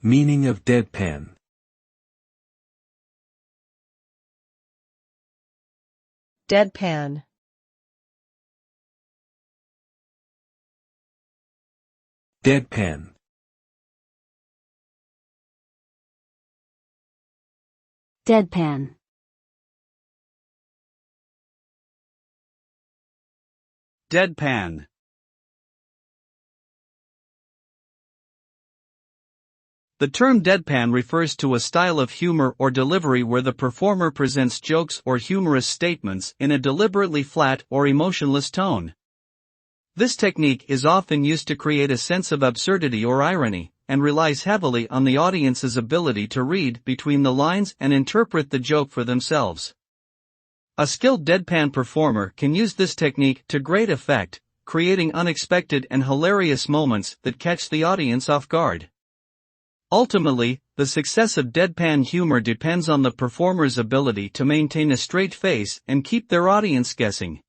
Meaning of deadpan. Deadpan. Deadpan. Deadpan. Deadpan. The term deadpan refers to a style of humor or delivery where the performer presents jokes or humorous statements in a deliberately flat or emotionless tone. This technique is often used to create a sense of absurdity or irony, and relies heavily on the audience's ability to read between the lines and interpret the joke for themselves. A skilled deadpan performer can use this technique to great effect, creating unexpected and hilarious moments that catch the audience off guard. Ultimately, the success of deadpan humor depends on the performer's ability to maintain a straight face and keep their audience guessing.